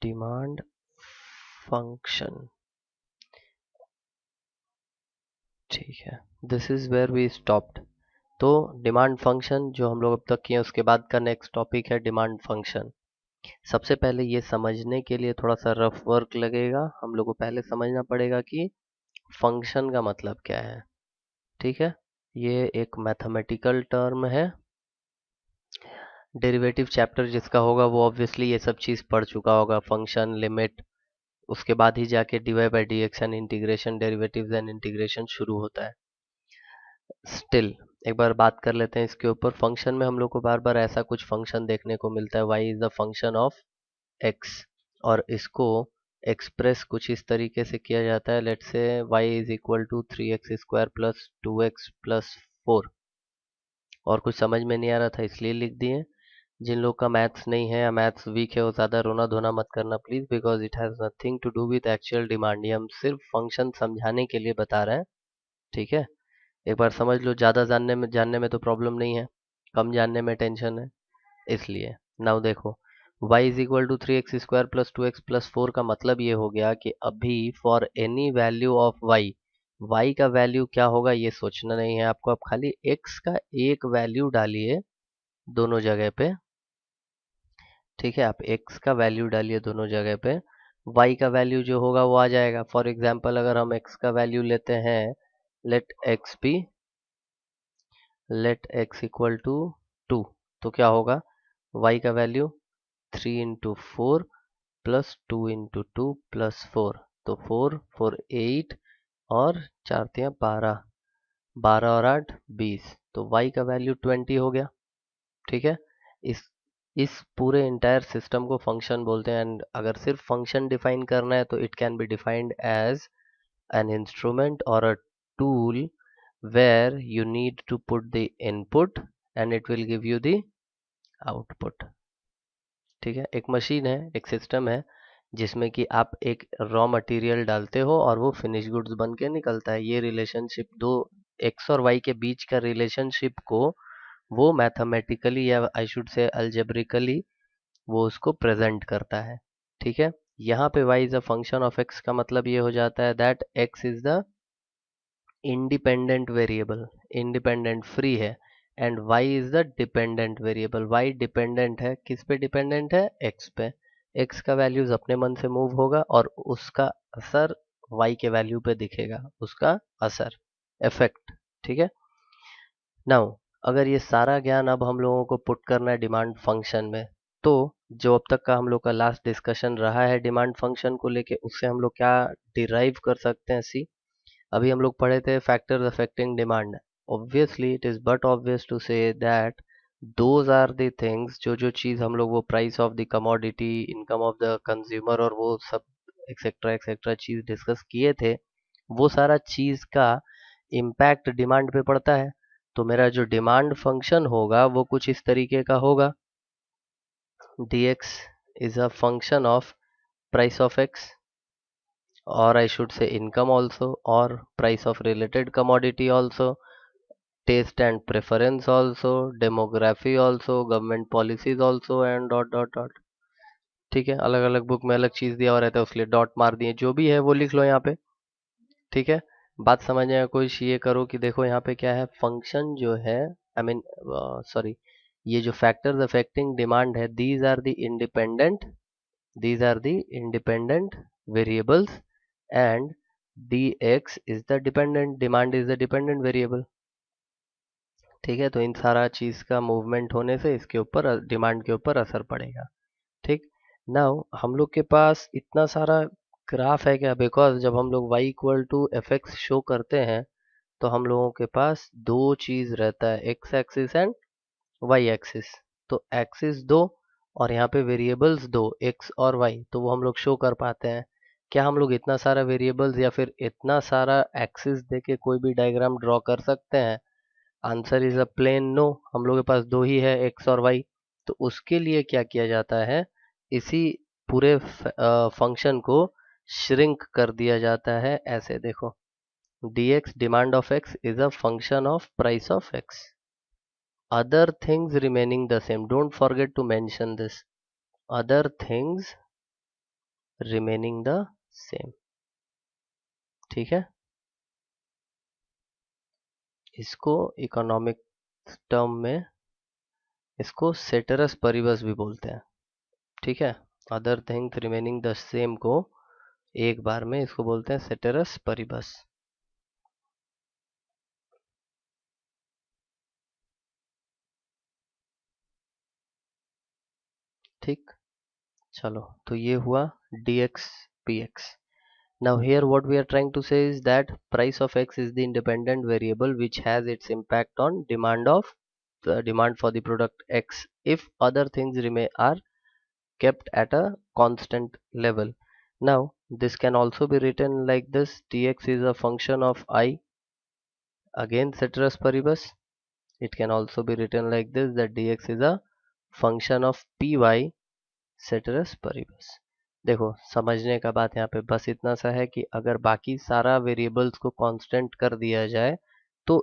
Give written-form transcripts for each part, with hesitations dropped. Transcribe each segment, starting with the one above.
Demand function, ठीक है, this is where we stopped. तो डिमांड फंक्शन जो हम लोग अब तक किए, उसके बाद का नेक्स्ट टॉपिक है डिमांड फंक्शन। सबसे पहले ये समझने के लिए थोड़ा सा रफ वर्क लगेगा, हम लोग को पहले समझना पड़ेगा कि फंक्शन का मतलब क्या है। ठीक है, ये एक मैथमेटिकल टर्म है। डेरिवेटिव चैप्टर जिसका होगा वो ऑब्वियसली ये सब चीज़ पढ़ चुका होगा, फंक्शन, लिमिट, उसके बाद ही जाके D by D x and integration, derivatives and integration शुरू होता है। स्टिल एक बार बात कर लेते हैं इसके ऊपर। फंक्शन में हम लोग को बार बार ऐसा कुछ फंक्शन देखने को मिलता है, y is the function of x, और इसको एक्सप्रेस कुछ इस तरीके से किया जाता है, let's say y is equal to 3x² plus 2x plus 4। और कुछ समझ में नहीं आ रहा था इसलिए लिख दिए। जिन लोग का मैथ्स नहीं है या मैथ्स वीक है वो ज़्यादा रोना धोना मत करना please, because it has nothing to do with actual demand. ये हम सिर्फ फंक्शन समझाने के लिए बता रहे हैं, ठीक है। एक बार समझ लो, ज़्यादा जानने में तो प्रॉब्लम नहीं है, कम जानने में टेंशन है, इसलिए। नाउ देखो, y is equal to 3x² plus 2x plus 4 का मतलब ये हो गया कि अभी for any value of y का वैल्यू क्या होगा ये सोचना नहीं है आपको, आप खाली x का एक वैल्यू डालिए दोनों जगह पे। ठीक है, आप x का वैल्यू डालिए दोनों जगह पे, y का वैल्यू जो होगा वो आ जाएगा। फॉर एग्जाम्पल अगर हम x का वैल्यू लेते हैं, लेट x इक्वल टू 2, तो क्या होगा, y का वैल्यू 3 × 4 प्लस 2 × 2 प्लस 4, तो 4 4 8 और 4 3 12, 12 और 8 20, तो y का वैल्यू 20 हो गया। ठीक है, इस इस पूरे इंटायर सिस्टम को फंक्शन बोलते हैं। एंड अगर सिर्फ फंक्शन डिफाइन करना है तो it can be defined as an instrument or a tool where you need to put the input and it will give you the output। ठीक है, एक मशीन है, एक सिस्टम है जिसमें कि आप एक रॉ मटेरियल डालते हो और वो फिनिश गुड्स बन के निकलता है। ये रिलेशनशिप, दो एक्स और वाई के बीच का रिलेशनशिप को वो मैथमेटिकली या आई शुड से अल्जेब्रिकली वो उसको प्रेजेंट करता है। ठीक है, यहाँ पे y is a function of x का मतलब ये हो जाता है that x is the independent variable, independent free है, and y is the dependent variable. y dependent है, किस पे डिपेंडेंट है, x पे। x का वैल्यूज अपने मन से मूव होगा और उसका असर y के वैल्यू पे दिखेगा, उसका असर, इफेक्ट। ठीक है, नाउ अगर ये सारा ज्ञान अब हम लोगों को पुट करना है डिमांड फंक्शन में, तो जो अब तक का हम लोग का लास्ट डिस्कशन रहा है डिमांड फंक्शन को लेके, उससे हम लोग क्या डिराइव कर सकते हैं। सी, अभी हम लोग पढ़े थे factors affecting demand. Obviously it is but obvious to say that those are the things, जो जो चीज़ हम लोग, वो price of the commodity, income of the consumer और वो सब एक्सेट्रा एक्सेट्रा चीज़ डिस्कस किए थे, वो सारा चीज़ का इम्पैक्ट डिमांड पे पड़ता है। तो मेरा जो डिमांड फंक्शन होगा वो कुछ इस तरीके का होगा, dx is a function of price of x, or I should say income also, or price of related commodity also, taste and preference also, demography also, government policies also, and dot dot dot। ठीक है, अलग अलग book में अलग चीज़ दिया हुआ रहता है, उसके लिए डॉट मार दिए, जो भी है वो लिख लो यहाँ पे। ठीक है, बात समझने का कोशिश ये करो कि देखो यहाँ पे क्या है, फंक्शन जो है, आई मीन सॉरी, ये जो फैक्टर्स अफेक्टिंग डिमांड है, these are the independent variables, and dx is the dependent, demand is the dependent variable। ठीक है, तो इन सारा चीज़ का मूवमेंट होने से इसके ऊपर, डिमांड के ऊपर असर पड़ेगा। ठीक, नाउ हम लोग के पास इतना सारा ग्राफ है क्या, बिकॉज जब हम लोग y equal to F X show करते हैं तो हम लोगों के पास दो चीज़ रहता है, X axis and Y axis. तो एक्सिस दो और यहाँ पे वेरिएबल्स दो, एक्स और वाई, तो वो हम लोग शो कर पाते हैं। क्या हम लोग इतना सारा वेरिएबल्स या फिर इतना सारा एक्सिस देके कोई भी डायग्राम ड्रॉ कर सकते हैं? Answer is a plain no. हम लोग के पास दो ही है, एक्स और वाई। तो उसके लिए क्या किया जाता है, इसी पूरे फंक्शन को श्रिंक कर दिया जाता है। ऐसे देखो, dx demand of x is a function of price of x, other things remaining the same, don't forget to mention this, other things remaining the same. ठीक है, इसको इकोनॉमिक टर्म में इसको सेटरस परिबस भी बोलते हैं। ठीक है, other things remaining the same को एक बार में इसको बोलते हैं सेटरस परिबस। ठीक, चलो तो ये हुआ dx px. Now here what we are trying to say is that price of x is the independent variable which has its impact on demand for the product x if other things remain are kept at a constant level. Now this can also be written like this: dx is a function of I, again ceteris paribus. It can also be written like this, that dx is a function of py ceteris paribus. देखो समझने का बात यहाँ पे बस इतना सा है कि अगर बाकी सारा वेरिएबल्स को कांस्टेंट कर दिया जाए तो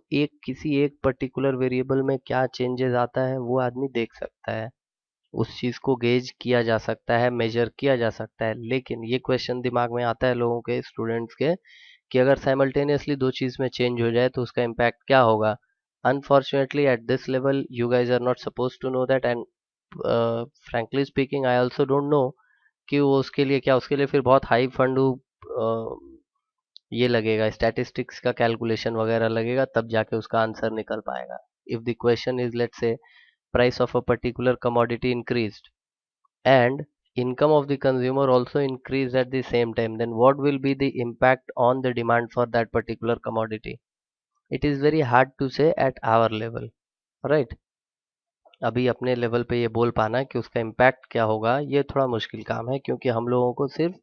किसी एक पर्टिकुलर वेरिएबल में क्या चेंजेस आता है वो आदमी देख सकता है, उस चीज को गेज किया जा सकता है, मेजर किया जा सकता है। लेकिन ये क्वेश्चन दिमाग में आता है लोगों के, स्टूडेंट्स के, कि अगर साइमल्टेनियसली दो चीज में चेंज हो जाए तो उसका इम्पैक्ट क्या होगा। Unfortunately at this level you guys are not suppose to know that, and frankly speaking I also don't know कि वो उसके लिए क्या, उसके लिए फिर बहुत हाई फंड ये लगेगा, स्टैटिस्टिक्स का कैलकुलेशन वगैरह लगेगा, तब जाके उसका आंसर निकल पाएगा। If the question is let's say price of a particular commodity increased and income of the consumer also increased at the same time, then what will be the impact on the demand for that particular commodity? It is very hard to say at our level, right? अभी अपने level पे ये बोल पाना कि उसका impact क्या होगा ये थोड़ा मुश्किल काम है, क्योंकि हम लोगों को सिर्फ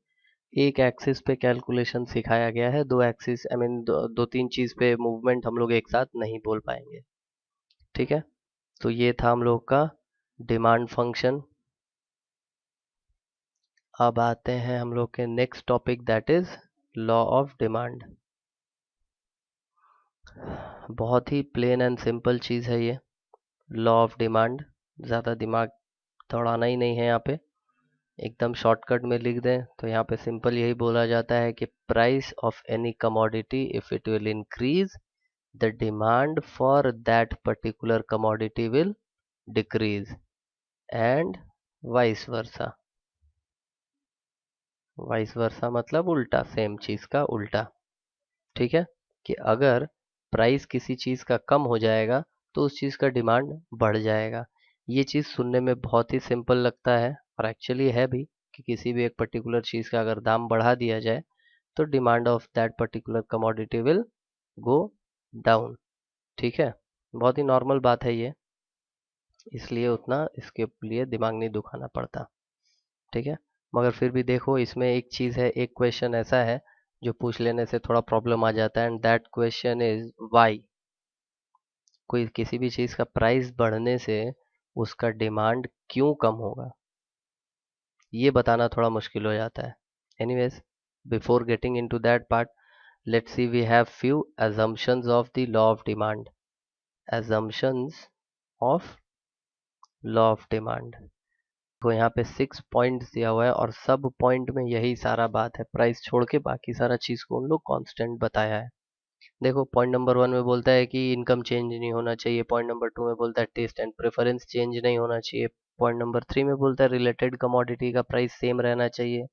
एक एक्सिस पे कैलकुलेशन सिखाया गया है, दो एक्सिस आई मीन दो तीन चीज पे मूवमेंट हम लोग एक साथ नहीं बोल पाएंगे। ठीक है, तो ये था हम लोग का डिमांड फंक्शन। अब आते हैं हम लोग के next topic, that is law of demand. बहुत ही प्लेन एंड सिंपल चीज है ये लॉ ऑफ डिमांड, ज़्यादा दिमाग दौड़ाना ही नहीं है यहाँ पे, एकदम शॉर्टकट में लिख दें तो यहाँ पे सिंपल यही बोला जाता है कि price of any commodity if it will increase the demand for that particular commodity will decrease and vice versa. Vice versa मतलब उल्टा, सेम चीज का उल्टा। ठीक है, कि अगर प्राइस किसी चीज का कम हो जाएगा तो उस चीज का डिमांड बढ़ जाएगा। ये चीज सुनने में बहुत ही सिंपल लगता है और एक्चुअली है भी, कि किसी भी एक पर्टिकुलर चीज का अगर दाम बढ़ा दिया जाए तो demand of that particular commodity will go down. ठीक है, बहुत ही नॉर्मल बात है ये, इसलिए उतना इसके लिए दिमाग नहीं दुखाना पड़ता। ठीक है, मगर फिर भी देखो इसमें एक चीज है, एक क्वेश्चन ऐसा है जो पूछ लेने से थोड़ा प्रॉब्लम आ जाता है, and that question is why. कोई किसी भी चीज का प्राइस बढ़ने से उसका डिमांड क्यों कम होगा, ये बताना थोड़ा मुश्किल हो जाता है। Anyways, before getting into that part, let's see we have few assumptions of the law of demand. assumptions of law of demand को यहाँ पे 6 पॉइंट्स दिया हुआ है और सब पॉइंट में यही सारा बात है, प्राइस छोड़ के बाकी सारा चीज को उन लोग कांस्टेंट बताया है। देखो पॉइंट नंबर 1 में बोलता है कि इनकम चेंज नहीं होना चाहिए, पॉइंट नंबर 2 में बोलता है टेस्ट एंड प्रेफरेंस चेंज नहीं होना चाहिए, पॉइंट नंबर 3 में बोलता है रिलेटेड कमोडिटी का प्राइस सेम रहना चाहिए।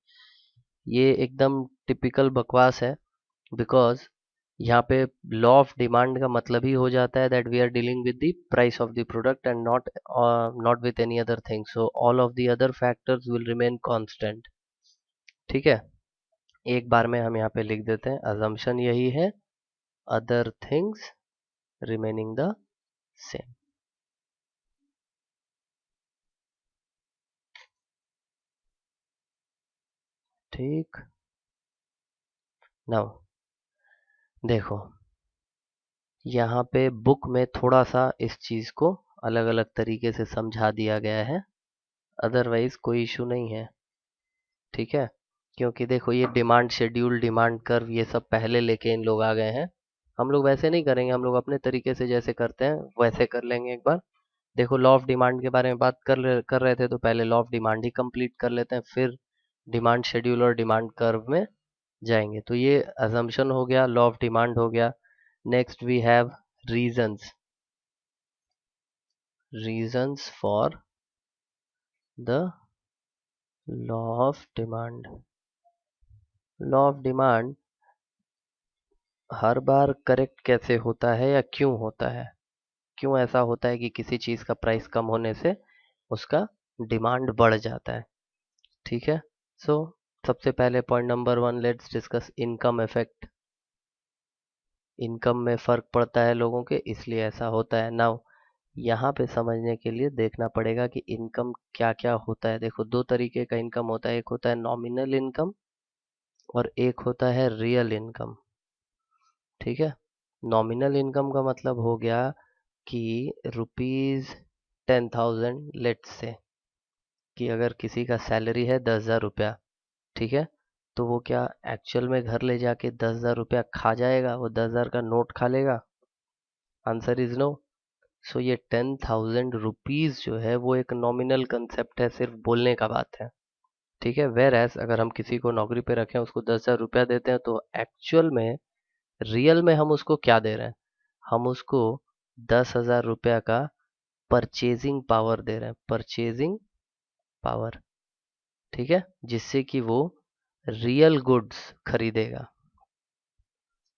ये एकदम टिपिकल बकवास है, बिकॉज यहाँ पे लॉ ऑफ डिमांड का मतलब ही हो जाता है that we are dealing with the price of the product and not with any other thing, so all of the other factors will remain constant. ठीक है, एक बार में हम यहाँ पे लिख देते हैं, अजम्पशन यही है, other things remaining the same. ठीक, नाउ देखो यहाँ पे बुक में थोड़ा सा इस चीज को अलग अलग तरीके से समझा दिया गया है, अदरवाइज कोई इशू नहीं है। ठीक है, क्योंकि देखो ये डिमांड शेड्यूल, डिमांड कर्व, ये सब पहले लेके इन लोग आ गए हैं। हम लोग वैसे नहीं करेंगे, हम लोग अपने तरीके से जैसे करते हैं वैसे कर लेंगे एक बार। देखो लॉ ऑफ डिमांड के बारे में बात कर रहे थे तो पहले law of demand he complete कर लेते हैं, फिर डिमांड शेड्यूल और डिमांड कर्व में जाएंगे। तो ये अजम्पशन हो गया, लॉ ऑफ डिमांड हो गया। Next we have reasons for the law of demand. Law of demand हर बार करेक्ट कैसे होता है या क्यों होता है, क्यों ऐसा होता है कि किसी चीज का प्राइस कम होने से उसका डिमांड बढ़ जाता है। ठीक है, सो सबसे पहले point number 1, let's discuss income effect. Income में फर्क पड़ता है लोगों के, इसलिए ऐसा होता है। नाउ यहाँ पे समझने के लिए देखना पड़ेगा कि इनकम क्या क्या होता है। देखो, दो तरीके का इनकम होता है, एक होता है नॉमिनल इनकम और एक होता है रियल इनकम। ठीक है, नॉमिनल इनकम का मतलब हो गया कि ₹10,000, लेट्स से कि अगर किसी का सैलरी है 10,000 रुपया, ठीक है, तो वो क्या एक्चुअल में घर ले जाके 10,000 रुपया खा जाएगा, वो 10,000 का नोट खा लेगा? Answer is no. सो ये 10,000 रुपीज जो है वो एक नॉमिनल कंसेप्ट है, सिर्फ बोलने का बात है। ठीक है, वेर एज अगर हम किसी को नौकरी पे रखें, उसको 10,000 रुपया देते हैं, तो एक्चुअल में रियल में हम उसको क्या दे रहे हैं? हम उसको 10,000 रुपया का परचेजिंग पावर दे रहे हैं, परचेजिंग पावर। ठीक है, जिससे कि वो रियल गुड्स खरीदेगा,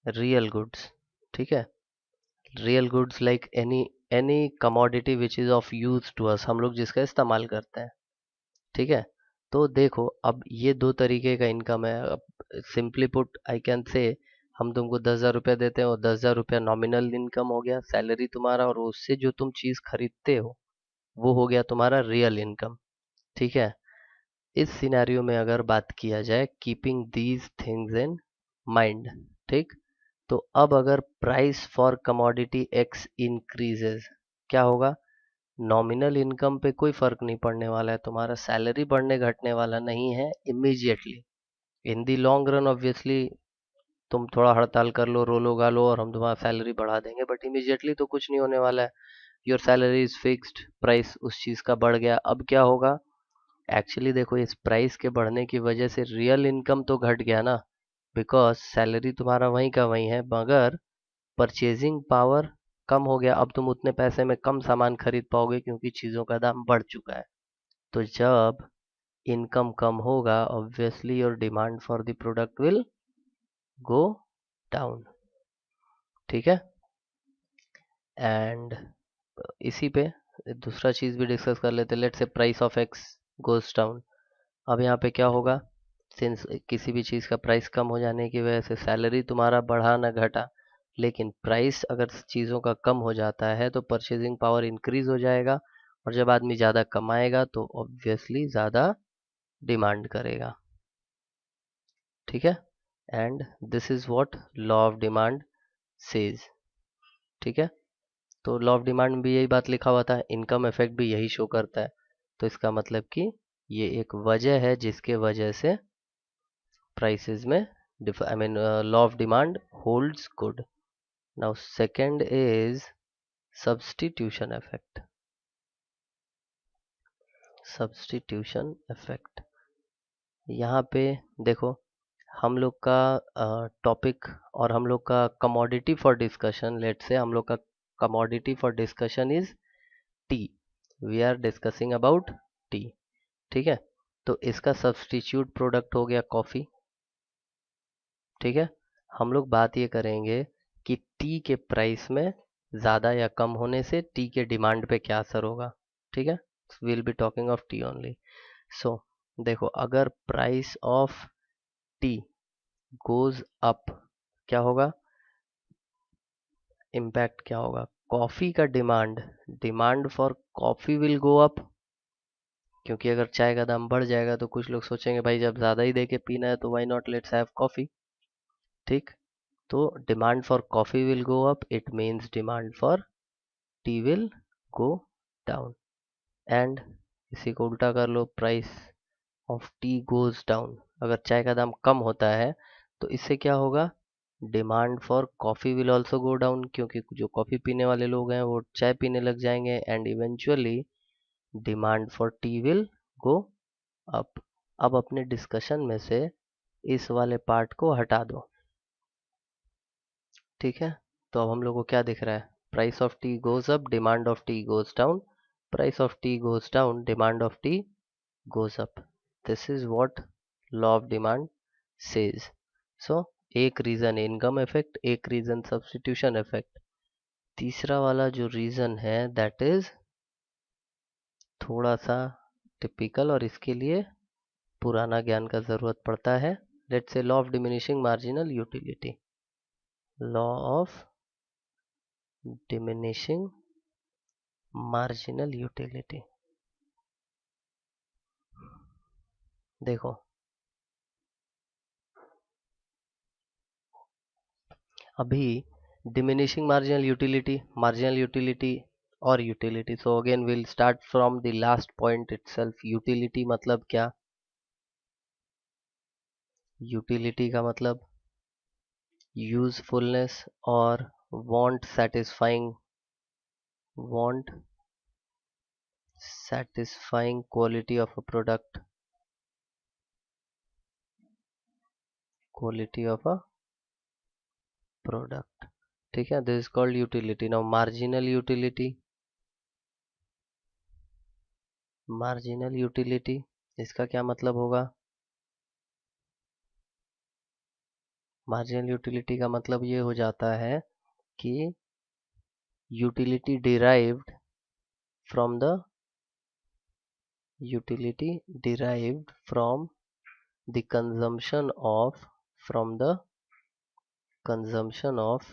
रियल गुड्स। ठीक है, real goods like any any commodity which is of use to us, हम लोग जिसका इस्तेमाल करते हैं। ठीक है, तो देखो अब ये दो तरीके का इनकम है। अब simply put I can say, हम तुमको 10,000 रुपया देते हैं और 10,000 रुपया नॉमिनल इनकम हो गया, सैलरी तुम्हारा, और उससे जो तुम चीज खरीदते हो वो हो गया तुम्हारा रियल इनकम। ठीक है, इस सिनेरियो में अगर बात किया जाए, keeping these things in mind, ठीक, तो अब अगर price for commodity x increases, क्या होगा? नॉमिनल इनकम पे कोई फर्क नहीं पड़ने वाला है, तुम्हारा सैलरी बढ़ने घटने वाला नहीं है इमीजिएटली। इन दी लॉन्ग रन ऑब्वियसली तुम थोड़ा हड़ताल कर लो, रो लो गा लो और हम तुम्हारा सैलरी बढ़ा देंगे, बट इमीजिएटली तो कुछ नहीं होने वाला है। Your salary is fixed, price उस चीज का बढ़ गया, अब क्या होगा? एक्चुअली देखो, इस प्राइस के बढ़ने की वजह से रियल इनकम तो घट गया ना, बिकॉज सैलरी तुम्हारा वहीं का वहीं है, मगर परचेजिंग पावर कम हो गया। अब तुम उतने पैसे में कम सामान खरीद पाओगे क्योंकि चीज़ों का दाम बढ़ चुका है। तो जब इनकम कम होगा, obviously your demand for the product will go down. ठीक है, एंड इसी पे दूसरा चीज़ भी डिस्कस कर लेते, let's say price of x goes down. अब यहाँ पे क्या होगा? सिंस किसी भी चीज़ का प्राइस कम हो जाने की वजह से सैलरी तुम्हारा बढ़ा ना घटा, लेकिन प्राइस अगर चीज़ों का कम हो जाता है तो परचेजिंग पावर इंक्रीज हो जाएगा, और जब आदमी ज़्यादा कमाएगा तो ऑब्वियसली ज़्यादा डिमांड करेगा। ठीक है, and this is what law of demand says. ठीक है, तो लॉ ऑफ डिमांड में भी यही बात लिखा हुआ था, इनकम इफेक्ट भी यही शो करता है। तो इसका मतलब कि ये एक वजह है जिसके वजह से prices में law of demand holds good. Now second is substitution effect. Substitution effect, यहाँ पे देखो, हम लोग का टॉपिक और हम लोग का कमोडिटी फॉर डिस्कशन, लेट से हम लोग का commodity for discussion is tea. We are discussing about tea. ठीक है, तो इसका सब्सटीट्यूट प्रोडक्ट हो गया कॉफ़ी। ठीक है, हम लोग बात ये करेंगे कि टी के प्राइस में ज़्यादा या कम होने से टी के डिमांड पे क्या असर होगा। ठीक है, will be talking of tea only. So देखो, अगर price of tea goes up, क्या होगा? इम्पैक्ट क्या होगा? कॉफ़ी का demand, demand for coffee will go up, क्योंकि अगर चाय का दाम बढ़ जाएगा तो कुछ लोग सोचेंगे भाई जब ज़्यादा ही दे के पीना है तो why not, let's have coffee. ठीक, तो demand for coffee will go up, it means demand for tea will go down. And इसी को उल्टा कर लो, price of tea goes down, अगर चाय का दाम कम होता है तो इससे क्या होगा? Demand for coffee will also go down, क्योंकि जो कॉफ़ी पीने वाले लोग हैं वो चाय पीने लग जाएंगे, and eventually demand for tea will go up. अब अपने डिस्कशन में से इस वाले पार्ट को हटा दो, ठीक है। तो अब हम लोग को क्या दिख रहा है, price of tea goes up, demand of tea goes down, price of tea goes down, demand of T goes up. This is what law of demand says. So एक रीजन इनकम इफेक्ट, एक reason substitution effect, तीसरा वाला जो reason है that is थोड़ा सा typical और इसके लिए पुराना ज्ञान का जरूरत पड़ता है। लेट्स से law of diminishing marginal utility, law of diminishing marginal utility. देखो अभी डिमिनिशिंग मार्जिनल यूटिलिटी और utility, so again will start from the last point itself. Utility मतलब क्या, यूटिलिटी का मतलब यूजफुलनेस और want satisfying quality of a product, quality of a product, ठीक है। This is called utility. Now marginal utility इसका क्या मतलब होगा, मार्जिनल यूटिलिटी का मतलब ये हो जाता है कि utility derived from the utility derived the consumption of from the consumption of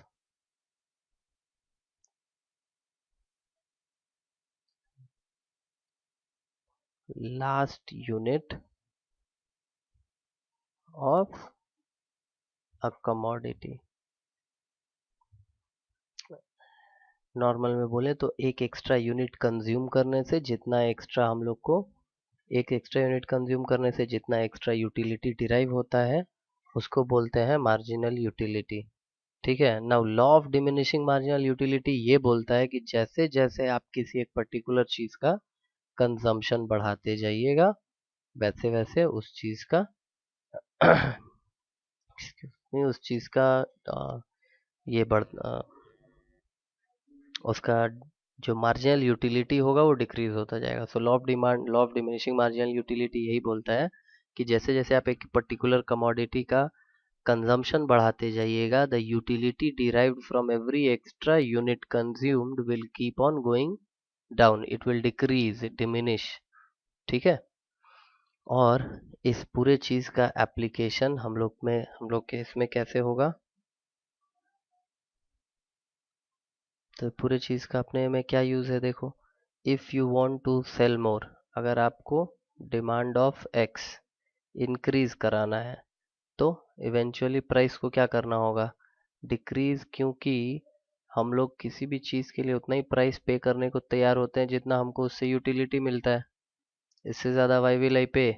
last unit of a commodity। Normal में बोले तो एक एक्स्ट्रा यूनिट कंज्यूम करने से जितना एक्स्ट्रा हम लोग को, एक एक्स्ट्रा यूनिट कंज्यूम करने से जितना एक्स्ट्रा यूटिलिटी डिराइव होता है उसको बोलते हैं मार्जिनल यूटिलिटी, ठीक है। Now law of diminishing marginal utility ये बोलता है कि जैसे जैसे आप किसी एक पर्टिकुलर चीज का कंजम्पशन बढ़ाते जाइएगा वैसे वैसे उस चीज का उस चीज का ये बढ़ उसका जो मार्जिनल यूटिलिटी होगा वो डिक्रीज होता जाएगा। So law of diminishing marginal utility यही बोलता है कि जैसे जैसे आप एक पर्टिकुलर कमोडिटी का कंजम्पशन बढ़ाते जाइएगा the utility derived from every extra unit consumed will keep on going down, it will decrease diminish, ठीक है। और इस पूरे चीज का एप्लीकेशन हम लोग के इसमें कैसे होगा, तो पूरे चीज का अपने में क्या यूज है देखो। If you want to sell more, अगर आपको डिमांड ऑफ एक्स इंक्रीज कराना है तो इवेंचुअली प्राइस को क्या करना होगा, डिक्रीज, क्योंकि हम लोग किसी भी चीज के लिए उतना ही प्राइस पे करने को तैयार होते हैं जितना हमको उससे यूटिलिटी मिलता है, इससे ज्यादा वाई विल आई पे,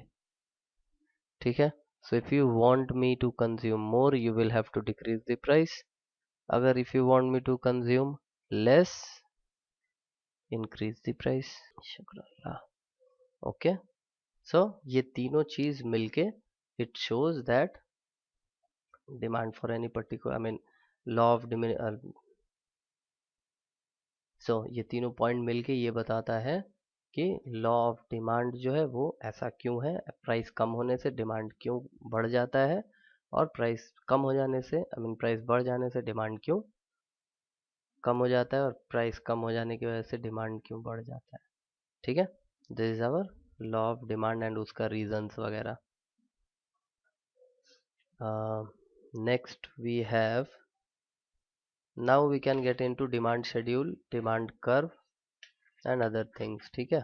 ठीक है। So if you want me to consume more you will have to decrease the price, अगर if you want me to consume less increase the price. शुक्र अल्लाह। ओके, सो ये तीनों चीज मिलके it shows that demand for any particular I mean law of so ये तीनों point मिलके ये बताता है कि लॉ ऑफ डिमांड जो है वो ऐसा क्यों है, प्राइस कम होने से डिमांड क्यों बढ़ जाता है और प्राइस कम हो जाने से आई मीन प्राइस बढ़ जाने से डिमांड क्यों कम हो जाता है और प्राइस कम हो जाने की वजह से डिमांड क्यों बढ़ जाता है, ठीक है। This is our law of demand and उसका रीजंस वगैरह। Next we have, now we can get into demand schedule, demand curve and other things, ठीक है।